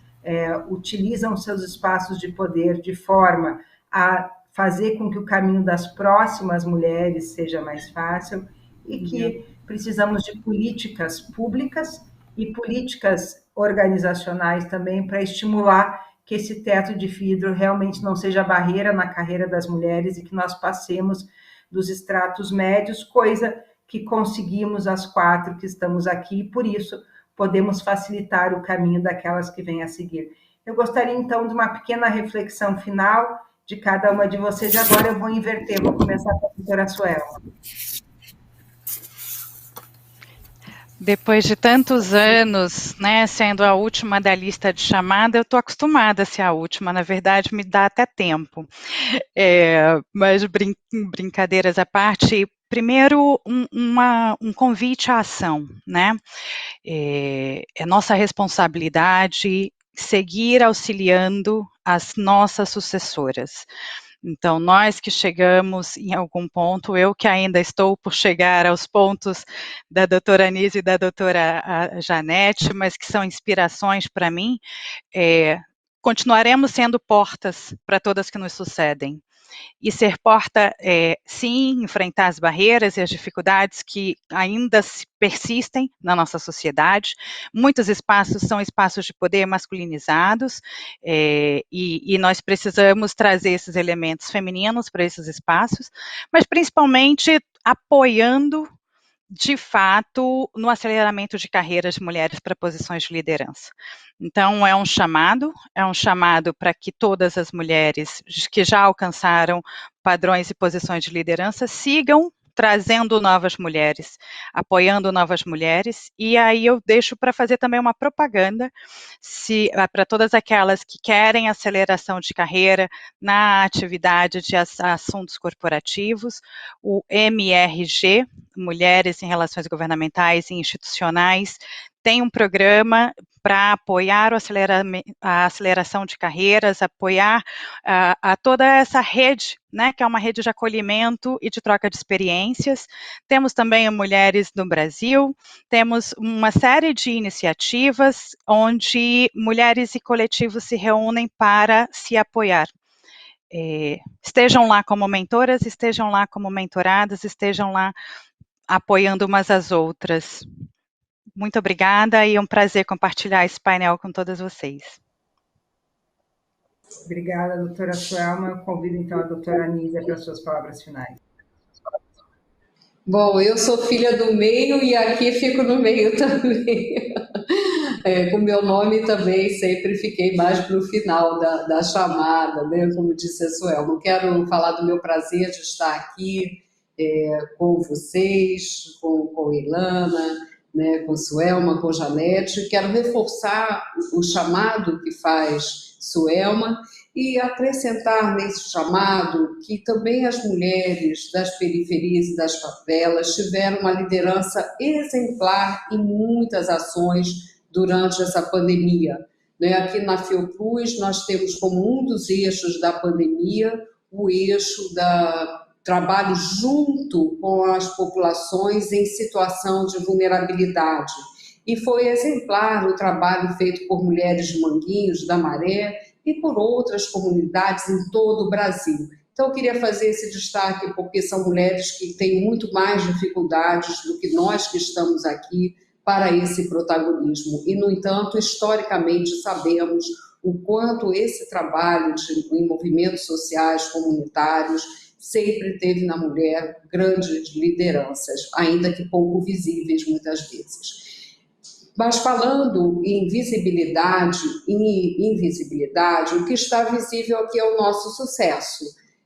utilizam seus espaços de poder de forma a fazer com que o caminho das próximas mulheres seja mais fácil e que precisamos de políticas públicas e políticas organizacionais também para estimular que esse teto de vidro realmente não seja barreira na carreira das mulheres e que nós passemos dos estratos médios, coisa que conseguimos as 4 que estamos aqui, e por isso podemos facilitar o caminho daquelas que vêm a seguir. Eu gostaria, então, de uma pequena reflexão final de cada uma de vocês. Agora eu vou inverter, vou começar com a doutora Suelma. Depois de tantos anos, né, sendo a última da lista de chamada, eu estou acostumada a ser a última, na verdade, me dá até tempo. Mas brincadeiras à parte, primeiro um convite à ação, né? É nossa responsabilidade seguir auxiliando as nossas sucessoras, Então, nós que chegamos em algum ponto, eu que ainda estou por chegar aos pontos da doutora Anísia e da doutora Janete, mas que são inspirações para mim, continuaremos sendo portas para todas que nos sucedem. E ser porta, sim, enfrentar as barreiras e as dificuldades que ainda persistem na nossa sociedade. Muitos espaços são espaços de poder masculinizados, e nós precisamos trazer esses elementos femininos para esses espaços, mas principalmente apoiando, de fato, no aceleramento de carreiras de mulheres para posições de liderança. Então, é um chamado para que todas as mulheres que já alcançaram padrões e posições de liderança sigam trazendo novas mulheres, apoiando novas mulheres, e aí eu deixo para fazer também uma propaganda para todas aquelas que querem aceleração de carreira na atividade de assuntos corporativos, o MRG, Mulheres em Relações Governamentais e Institucionais, tem um programa para apoiar a aceleração de carreiras, apoiar a toda essa rede, né, que é uma rede de acolhimento e de troca de experiências. Temos também Mulheres no Brasil, temos uma série de iniciativas onde mulheres e coletivos se reúnem para se apoiar. Estejam lá como mentoras, estejam lá como mentoradas, estejam lá apoiando umas às outras. Muito obrigada e é um prazer compartilhar esse painel com todas vocês. Obrigada, doutora Suelma. Eu convido, então, a doutora Anísia para as suas palavras finais. Bom, eu sou filha do meio e aqui fico no meio também. Com meu nome também sempre fiquei mais para o final da chamada, né? Como disse a Suelma. Não quero falar do meu prazer de estar aqui com vocês, com Ilana, né, com Suelma, com Janete. Quero reforçar o chamado que faz Suelma e acrescentar nesse chamado que também as mulheres das periferias e das favelas tiveram uma liderança exemplar em muitas ações durante essa pandemia. Aqui na Fiocruz nós temos como um dos eixos da pandemia o eixo da trabalho junto com as populações em situação de vulnerabilidade. E foi exemplar o trabalho feito por mulheres de Manguinhos, da Maré, e por outras comunidades em todo o Brasil. Então, eu queria fazer esse destaque porque são mulheres que têm muito mais dificuldades do que nós que estamos aqui para esse protagonismo. E, no entanto, historicamente sabemos o quanto esse trabalho em movimentos sociais, comunitários, sempre teve na mulher grandes lideranças, ainda que pouco visíveis muitas vezes. Mas falando em visibilidade e invisibilidade, o que está visível aqui é o nosso sucesso.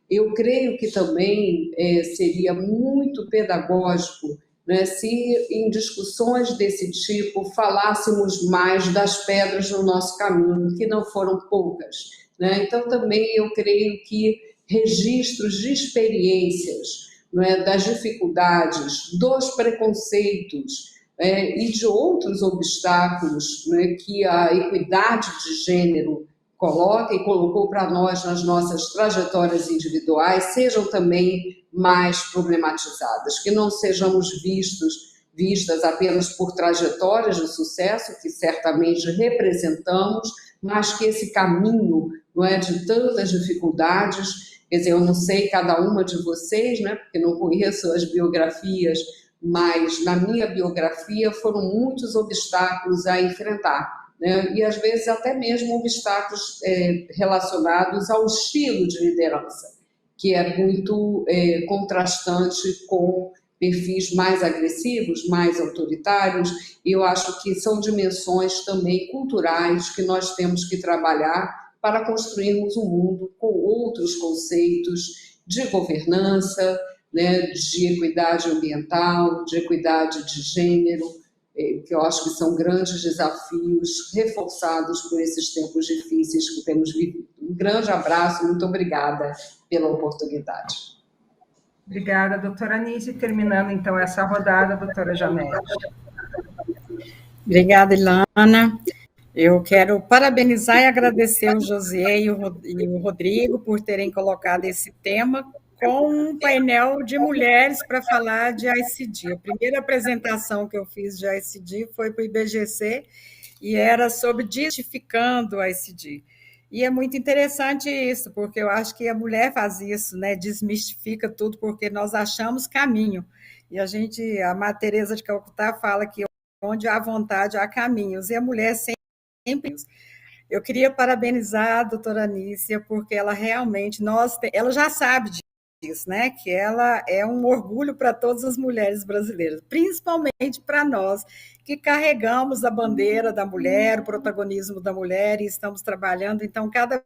Eu creio que também seria muito pedagógico, né, se em discussões desse tipo falássemos mais das pedras no nosso caminho, que não foram poucas, né? Então também eu creio que registros de experiências, né, das dificuldades, dos preconceitos, e de outros obstáculos, né, que a equidade de gênero coloca e colocou para nós nas nossas trajetórias individuais, sejam também mais problematizadas, que não sejamos vistas apenas por trajetórias de sucesso, que certamente representamos, mas que esse caminho, não é, de tantas dificuldades, quer dizer, eu não sei cada uma de vocês, né, porque não conheço as biografias, mas na minha biografia foram muitos obstáculos a enfrentar, né? E às vezes até mesmo obstáculos relacionados ao estilo de liderança, que é muito contrastante com perfis mais agressivos, mais autoritários, e eu acho que são dimensões também culturais que nós temos que trabalhar para construirmos um mundo com outros conceitos de governança, né, de equidade ambiental, de equidade de gênero, que eu acho que são grandes desafios reforçados por esses tempos difíceis que temos vivido. Um grande abraço, muito obrigada pela oportunidade. Obrigada, doutora Anísia. Terminando, então, essa rodada, doutora Janete. Obrigada, Ilana. Eu quero parabenizar e agradecer o José e o Rodrigo por terem colocado esse tema com um painel de mulheres para falar de ICD. A primeira apresentação que eu fiz de ICD foi para o IBGC e era sobre desmistificando a ICD. E é muito interessante isso, porque eu acho que a mulher faz isso, né? Desmistifica tudo, porque nós achamos caminho. E a Madre Teresa de Calcutá fala que onde há vontade há caminhos, e a mulher sempre. Eu queria parabenizar a doutora Anícia, porque ela realmente, ela já sabe disso, né? Que ela é um orgulho para todas as mulheres brasileiras, principalmente para nós, que carregamos a bandeira da mulher, o protagonismo da mulher, e estamos trabalhando, então, cada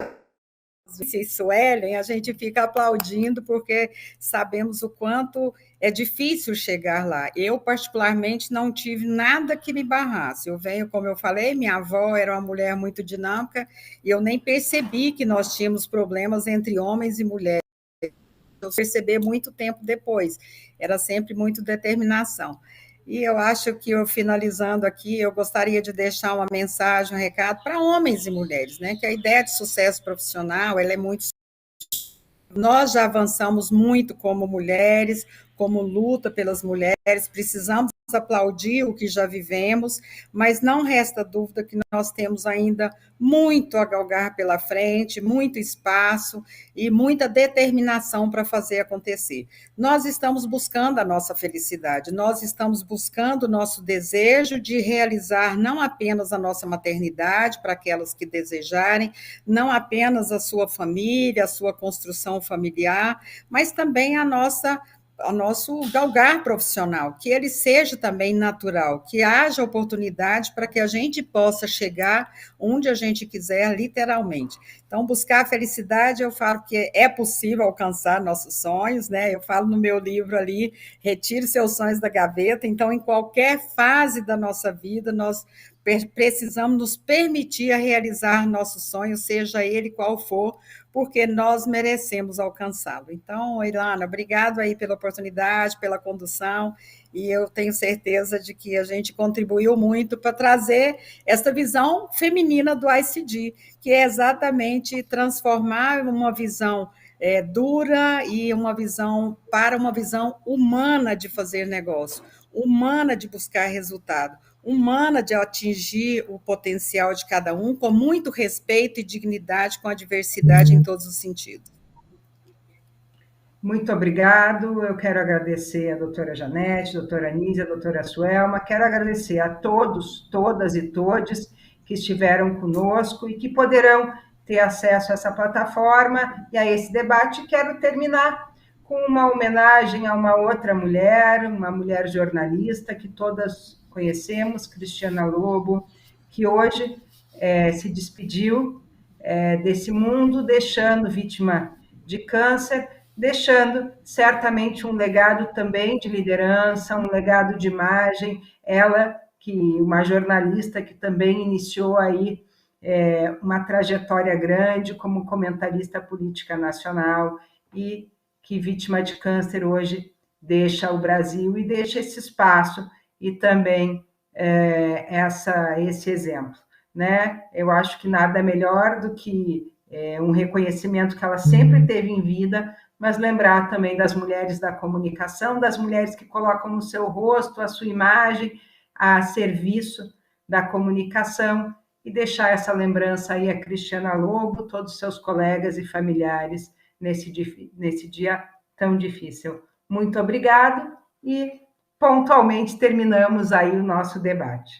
se Suelen, a gente fica aplaudindo porque sabemos o quanto é difícil chegar lá. Eu, particularmente, não tive nada que me barrasse. Eu venho, como eu falei, minha avó era uma mulher muito dinâmica e eu nem percebi que nós tínhamos problemas entre homens e mulheres. Eu percebi muito tempo depois. Era sempre muito determinação. E eu acho que, finalizando aqui, eu gostaria de deixar uma mensagem, um recado para homens e mulheres, né? Que a ideia de sucesso profissional, ela é muito... Nós já avançamos muito como mulheres, como luta pelas mulheres, precisamos aplaudir o que já vivemos, mas não resta dúvida que nós temos ainda muito a galgar pela frente, muito espaço e muita determinação para fazer acontecer. Nós estamos buscando a nossa felicidade, nós estamos buscando o nosso desejo de realizar não apenas a nossa maternidade, para aquelas que desejarem, não apenas a sua família, a sua construção familiar, mas também o nosso galgar profissional, que ele seja também natural, que haja oportunidade para que a gente possa chegar onde a gente quiser, literalmente. Então, buscar a felicidade, eu falo que é possível alcançar nossos sonhos, né? Eu falo no meu livro ali, retire seus sonhos da gaveta. Então, em qualquer fase da nossa vida, nós precisamos nos permitir a realizar nossos sonhos, seja ele qual for, porque nós merecemos alcançá-lo. Então, Ilana, obrigado aí pela oportunidade, pela condução, e eu tenho certeza de que a gente contribuiu muito para trazer essa visão feminina do ICD, que é exatamente transformar uma visão dura e uma visão para uma visão humana de fazer negócio, humana de buscar resultado, humana de atingir o potencial de cada um, com muito respeito e dignidade, com a diversidade em todos os sentidos. Muito obrigado. Eu quero agradecer a doutora Janete, a doutora Anísia, a doutora Suelma. Quero agradecer a todos, todas e todes que estiveram conosco e que poderão ter acesso a essa plataforma e a esse debate. Quero terminar com uma homenagem a uma outra mulher, uma mulher jornalista que todas conhecemos, Cristiana Lobo, que hoje se despediu desse mundo, deixando vítima de câncer, deixando certamente um legado também de liderança, um legado de imagem. Ela, que uma jornalista que também iniciou aí uma trajetória grande como comentarista política nacional e que, vítima de câncer, hoje deixa o Brasil e deixa esse espaço e também esse exemplo, né? Eu acho que nada melhor do que um reconhecimento que ela sempre teve em vida, mas lembrar também das mulheres da comunicação, das mulheres que colocam o seu rosto, a sua imagem a serviço da comunicação e deixar essa lembrança aí a Cristiana Lobo, todos os seus colegas e familiares nesse dia tão difícil. Muito obrigado e pontualmente terminamos aí o nosso debate.